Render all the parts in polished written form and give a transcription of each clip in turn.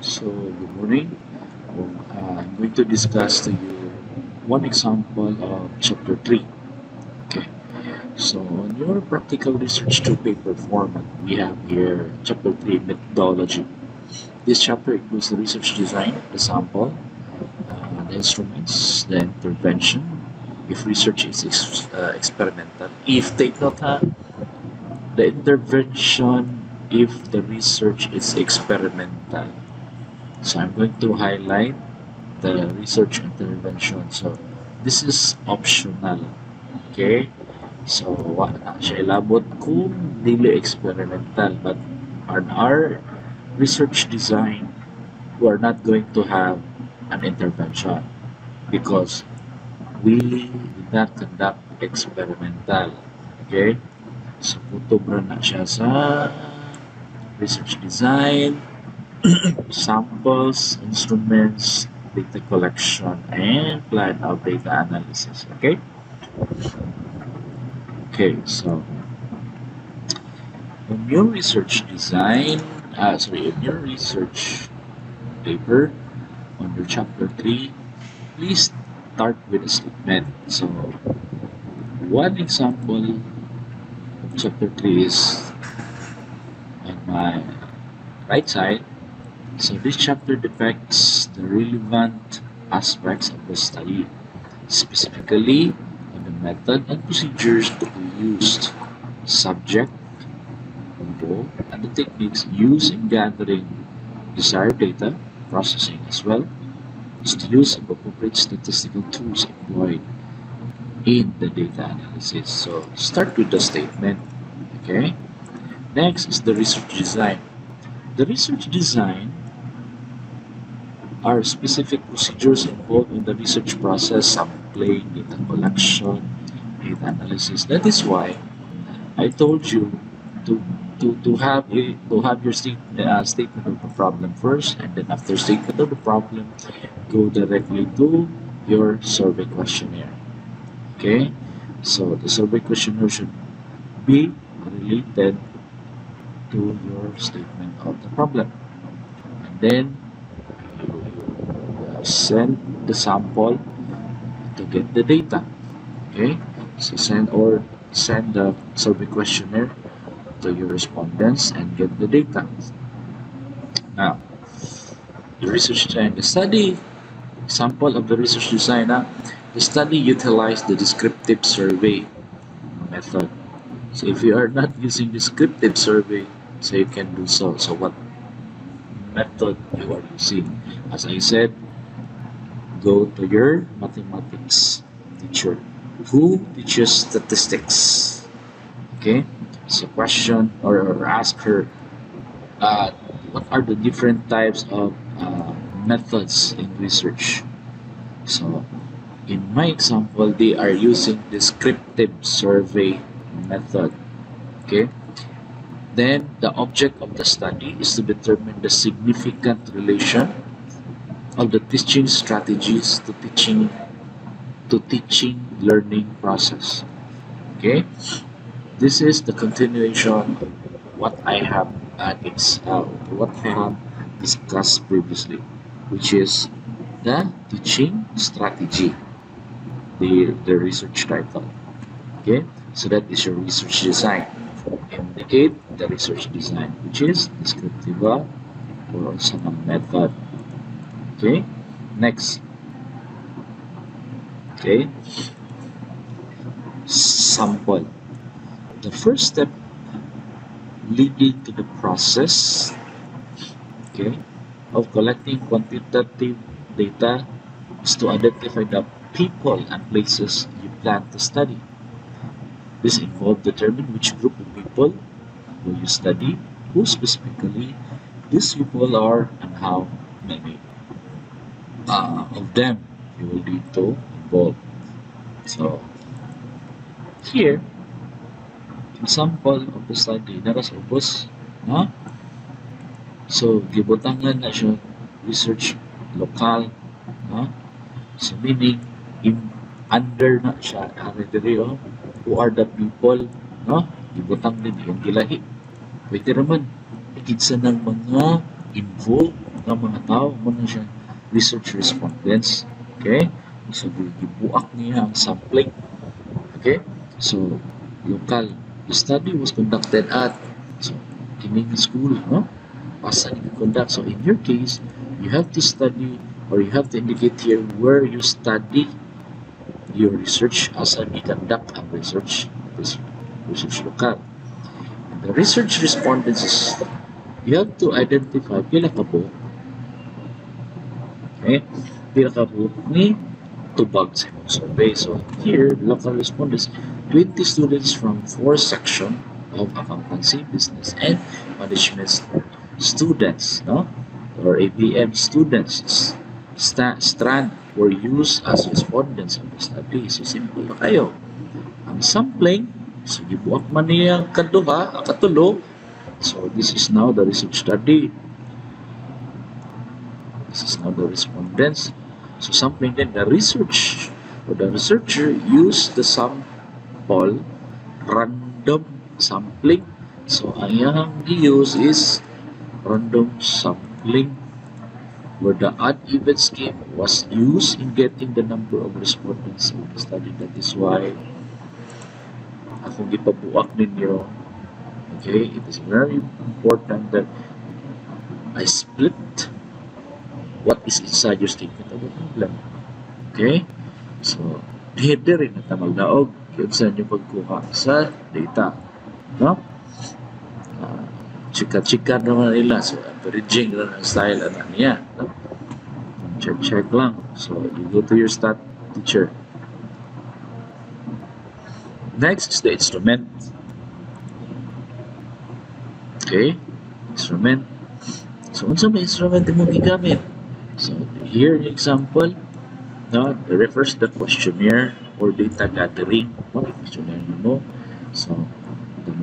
So, good morning. I'm going to discuss to you one example of chapter 3. Okay, so on your practical research to paper format, we have here chapter 3 methodology. This chapter includes the research design, the sample, the instruments, the intervention, if research is experimental, if take note ha, the intervention if the research is experimental. So I'm going to highlight the research intervention. So this is optional. Okay? So wa na siya ilabot kung dili experimental, but on our research design, we are not going to have an intervention because we did not conduct experimental. Okay? So kutob ra na siya sa research design, samples, instruments, data collection, and plan of data analysis. Okay? Okay, so in your research design, in your research paper under chapter 3, please start with a statement. So, one example of chapter 3 is on my right side. So, this chapter depicts the relevant aspects of the study, specifically on the method and procedures to be used, subject involved, and the techniques used in gathering desired data, processing as well as the use of appropriate statistical tools employed in the data analysis. So start with the statement. Okay. Next is the research design. The research design are specific procedures involved in the research process, sampling, data collection, data analysis. That is why I told you to to have your statement of the problem first, and then after statement of the problem, go directly to your survey questionnaire. Okay, so the survey questionnaire should be related to your statement of the problem, and then you send the sample to get the data. Okay, so send the survey questionnaire to your respondents and get the data. Now, the research design. The study example of the research design. The study utilized the descriptive survey method. So if you are not using descriptive survey, so you can do so. So what method you are using? As I said, go to your mathematics teacher who teaches statistics. Okay, so question or ask her what are the different types of methods in research. So in my example, they are using descriptive survey method. Okay, then the object of the study is to determine the significant relation of the teaching strategies to teaching learning process. Okay, this is the continuation of what I have what I have discussed previously, which is the teaching strategy, the research title. Okay, so that is your research design. Indicate the research design, which is descriptive or also a method. Okay, next. Okay, sample. The first step leading to the process, okay, of collecting quantitative data is to identify the people and places you plan to study. This involves determining which group of people will you study, who specifically these people are, and how many of them you will need to involve. So here, example of the study, naras ubos, no? So gibutangan na siya research lokal, no? So meaning in under na siya ari diri who are the people, no? Gibutang din yung gilahi. Pwede raman kinsa ng mga involved ng mga tao mo na siya research respondents. Okay? So, gibuak niya ang sampling. Okay? So, local. The study was conducted at so, kining school, no? Asa ni conduct. So, in your case, you have to study or you have to indicate here where you study your research asa ni conduct ang research local. And the research respondents is you have to identify pila ka po pila ka po ni tubag sa imong survey. So here, local respondents, 20 students from 4 section of accountancy, business, and management students, no? Or ABM students, strand were used as respondents of the study. So simple na kayo. Ang sampling, so gibuak man niya kaduha, katulo. So this is now the research study. This is now the respondents. So sampling then the research or the researcher used the sample random sampling. So ang iyang use is random sampling where the odd even scheme was used in getting the number of respondents in the study. That is why akong gipabuak ninyo. Okay, it is very important that I split what is inside your statement of the problem. Okay? So, pwede rin na magdaog kung saan yung pagkuha sa data. No? Chika-chika naman nila. So, averaging lang ang style niya. No? Check lang. So, you go to your stat teacher. Next is the instrument. Okay? Instrument. So, unsa may instrument mo gigamit? So, here an example, no, it refers to the questionnaire or data gathering. What questionnaire mo? So, the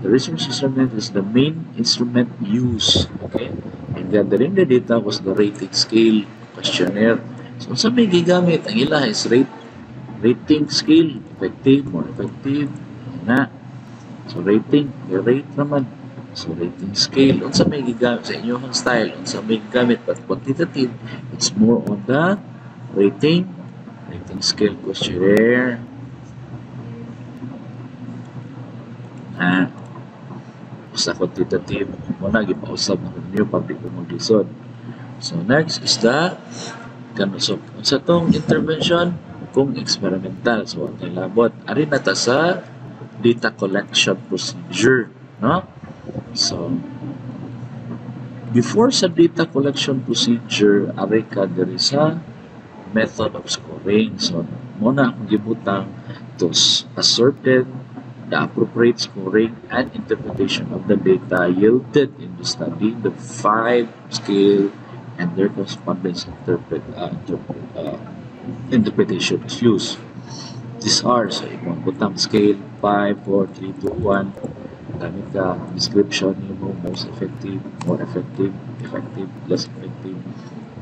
research instrument is the main instrument used, okay? And gathering the data was the rating scale questionnaire. So, sa may gigamit, ang ila is rating scale, effective, more effective, na. So, rating, rate naman. So, rating scale, unsa may gigamit sa inyong style, unsa may gigamit, but quantitative, it's more on the rating scale questionnaire. Sa quantitative, muna, gipausap na ninyo pag di ko mag-lisod. So, next is the so, unsa tong intervention kung experimental. So, ang labot, ari na ta sa data collection procedure, no? So, before sa data collection procedure, ari ka diri sa method of scoring. So, muna akong gibutang to ascertain the appropriate scoring and interpretation of the data yielded in the study, the 5 scale and their correspondence interpretation is used. These are, so imong butang scale 5, 4, 3, 2, 1, gamit ka description mo, most effective, more effective, effective, less effective,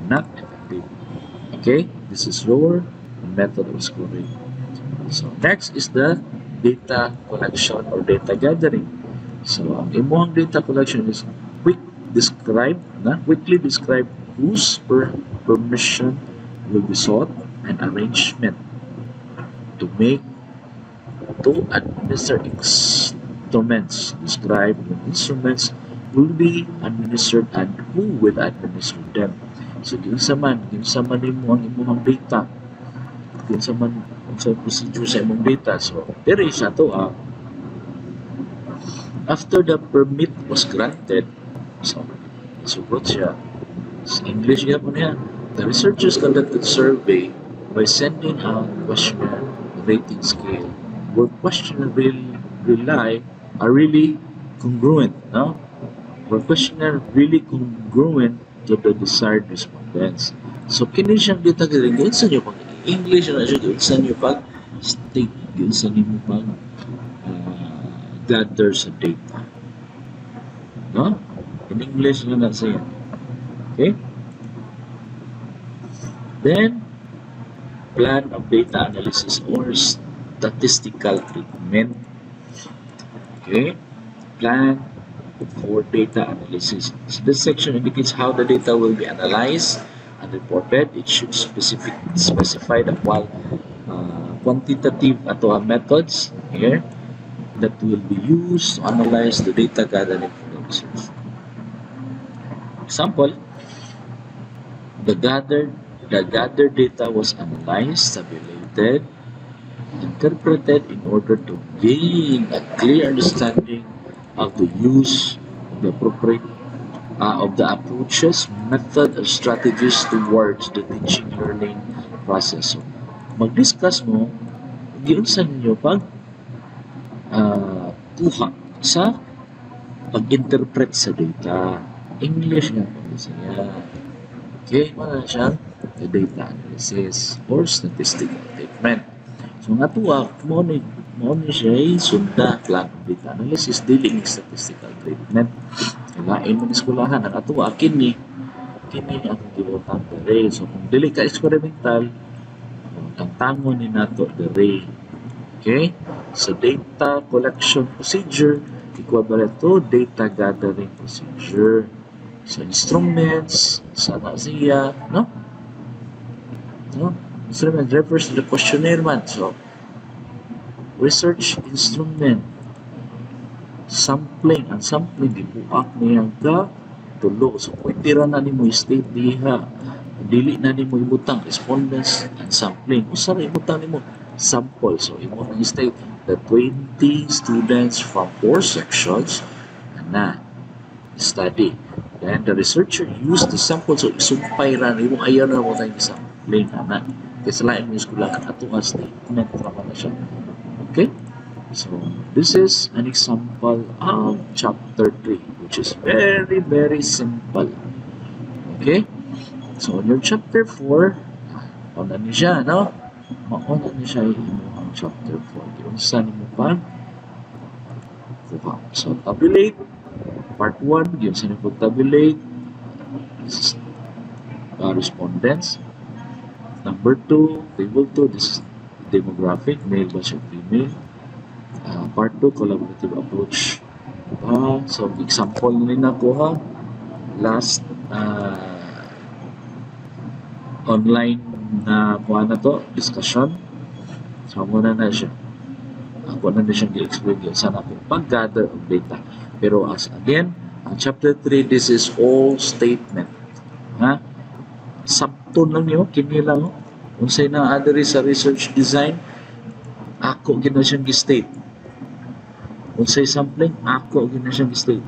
not effective. Okay, this is your method of scoring. So next is the data collection or data gathering. So ang imong data collection is quickly describe whose permission will be sought and arrangement to administer instruments. Describe the instruments will be administered and who will administer them. So, ginsa man nimo ang imong data. Ginsa man sa procedure sa imong data. So, diri sa to after the permit was granted, so, sugot siya. Sa English nga po niya, the researchers conducted survey by sending out questionnaire rating scale where questionnaire are really congruent, no? Where questionnaire really congruent to the desired respondents. So, kini siyang data gathering. Gawin sa inyo pag English na siya, gawin sa inyo pag state, gawin sa inyo pag gather sa data. No? In English na sa yan. Okay? Then, plan of data analysis or statistical treatment. Okay? Plan for data analysis. So this section indicates how the data will be analyzed and reported. It should specify the quantitative methods here that will be used to analyze the data gathered for the research. Example, the gathered data was analyzed, tabulated, interpreted in order to gain a clear understanding of the use of the appropriate of the approaches, method, or strategies towards the teaching learning process. So, mag-discuss mo, giunsa ninyo pag kuha sa pag-interpret sa data. English nga po siya. Okay, mga siya, the data analysis or statistical treatment. So nga tuwa, mo ni siya ay sunda lang data analysis dealing statistical treatment. Kailain mo ni eskulahan ang atuwa kini ang gibutan dere. So kung dili ka experimental, tangtangon ni nato dere. Okay? So data collection procedure equivalent to data gathering procedure. So instruments, sana siya, no? Instrument refers to the questionnaire man. So research instrument, sampling, ang sampling gibuak niya ka tulo. So pwede ra na nimo state diha. Dili na nimo imutang respondents and sampling. Usa ra imutang nimo sample. So imo na state the 20 students from 4 sections na study. Then the researcher used the sample, so isumpay ra imo ayaw na mo tayong sampling ana. Kasi lain mo eskwela kan ato nga statement ra na siya. Okay? So this is an example of chapter 3, which is very, very simple. Okay? So on your chapter 4, na niya siya, no? Mauna niya siya ang chapter 4. Yung saan mo pa? So tabulate. Part 1, yung saan mo tabulate. Respondents. Number 2, table 2, this is demographic, male versus female. Part 2, collaborative approach. So, example nila ko ha. Last online na kuha na to, discussion. So, muna na siya. Ako na siya i-explain yun. Sana akong pag-gather of data. Pero as again, ang chapter 3, this is all statement. Ha? Sabton lang yun, kinilang. Kung sa'yo na adari sa research design, ako gina siyang state. Kung sa'yo sampling, ako gina siyang state.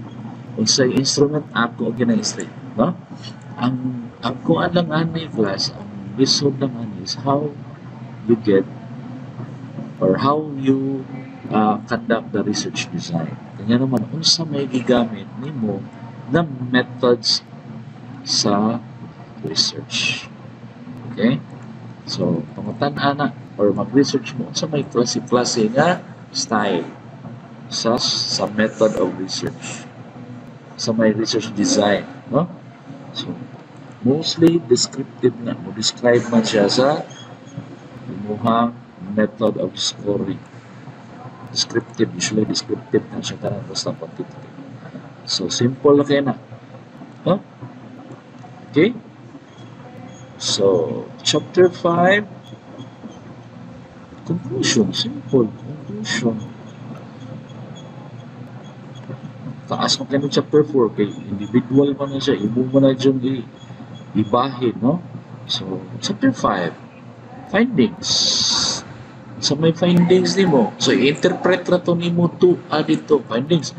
Kung sa'yo instrument, ako gina state. No? Ang kuan lang ani class, ang lisod lang ani is how you get or how you conduct the research design. Kanya naman, unsa may gigamit nimo na methods sa research. Okay? So, pangutan-an na or mag-research mo sa may klase-klase nga style sa method of research. Sa may research design. No? So, mostly descriptive na. Mo-describe man siya sa imuhang method of scoring. Descriptive. Usually descriptive na siya tanan basta quantitative. So, simple na kayo na. Huh? Okay? So, chapter 5, conclusion. Simple. Conclusion. Taas mo kayo ng chapter 4 kay individual man na siya. Ibo mo na dyan ibahin, no? So, chapter 5, findings. So, may findings ni mo. So, i-interpret na to ni mo to dito. Findings.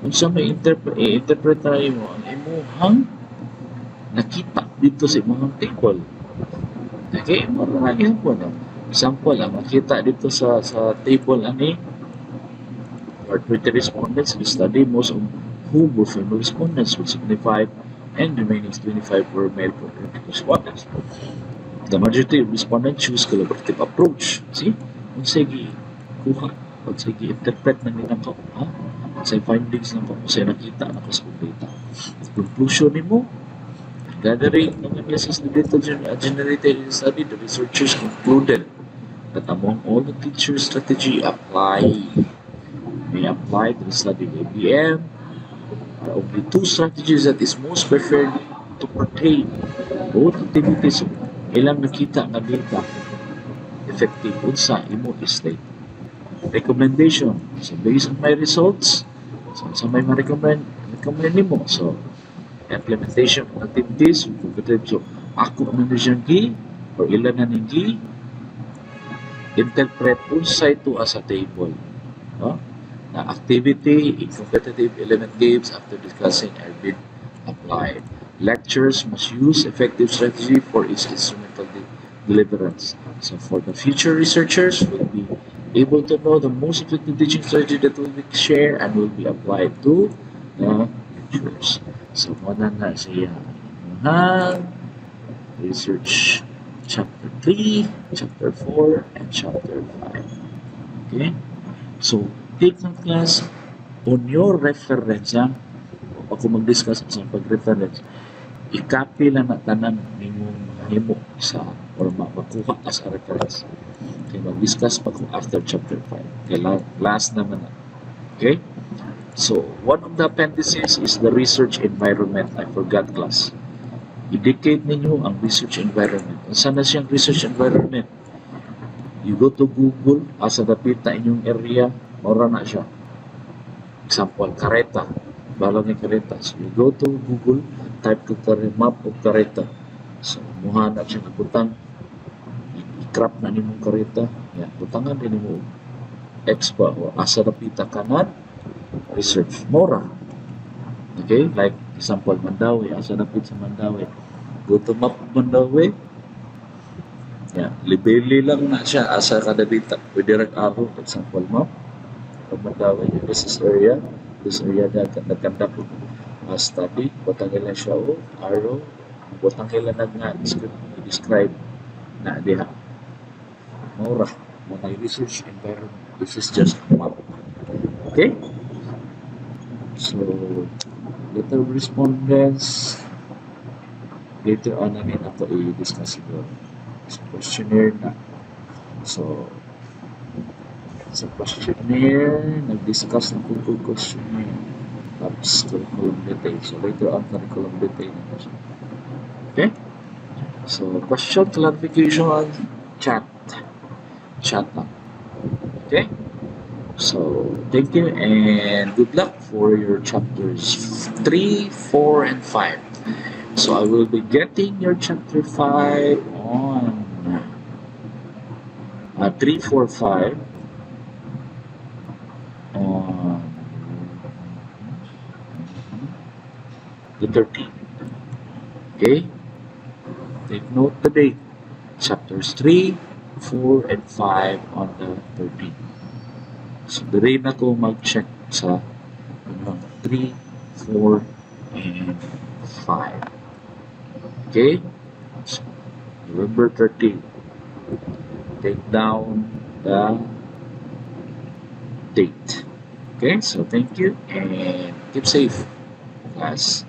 Kung siya may i-interpret na mo, ang imuhang nakita dito sa imong table. Okay, maraming po no. Example, ang nakita dito sa table ani or 20 respondents in the study, most of whom were female respondents with 75 and remaining 25 were male respondents. The majority of respondents choose collaborative approach. See? Kung sige kuha, kung sige interpret na nila ko, ha? Sa findings lang ko, sa nakita na ko sa data. Conclusion ni mo, gathering ng analysis of data generated in the study, the researchers concluded that among all the teacher strategy apply may apply to the study of ABM. Are only two strategies that is most preferred to pertain both activities ilang nakita nga data effective unsa imo state. Recommendation. So based on my results, so sa may recommend nimo. So implementation of activities, so ako na siyang or ilan na ning interpret unsay to as a table. No? Na activity in competitive element games after discussing have been applied. Lectures must use effective strategy for its instrumental deliverance. So for the future researchers will be able to know the most effective teaching strategy that will be shared and will be applied to the lectures. So muna na siya research chapter 3, chapter 4, and chapter 5. Okay? So, take ng class on your reference. Ako mag-discuss sa pag-reference, i-copy lang na tanan ninyong himo sa or makuha as a reference. Okay, mag-discuss pa ko after chapter 5. Okay, last naman na. Okay? So, one of the appendices is the research environment. I forgot class. Indicate ninyo ang research environment. Saan na siyang research environment? You go to Google, asa dapit na inyong area, maura na siya. Example, Kareta. Bala ni Kareta. So you go to Google, type ko map of Kareta. So, muhanap siya ng butang. I-crop na nimong Kareta. Yan, butangan din mo. X ba o asa dapit na kanan, research. Maura. Okay, like example, Mandawi. Asa dapit sa Mandawi. Go to map of Mandawi. Yeah, libeli lang na siya asa kada dita. Pwede rin arrow, example map. Pag Mandawi, this is area. This area na nagkandak ko study. Butang ilan siya o arrow. Butang ilan na nga describe na diha. Maura. Mga research environment. This is just a map. Okay? So, letter of respondents. Later on namin ito i-discuss siguro. So, questionnaire na. So, sa questionnaire, nag-discuss ng Google questionnaire. Tapos, curriculum detail. So, later on, curriculum detail na siya. Okay? So, question, clarification, chat. Chat lang. Okay? So, thank you and good luck for your chapters 3, 4, and 5. So, I will be getting your chapter 5 on 3, 4, 5 on the 13th. Okay? Take note the date. Chapters 3, 4, and 5 on the 13th. So, dire na ko mag-check sa 3, 4, and 5. Okay? So, November 13. Take down the date. Okay? So, thank you and keep safe, class.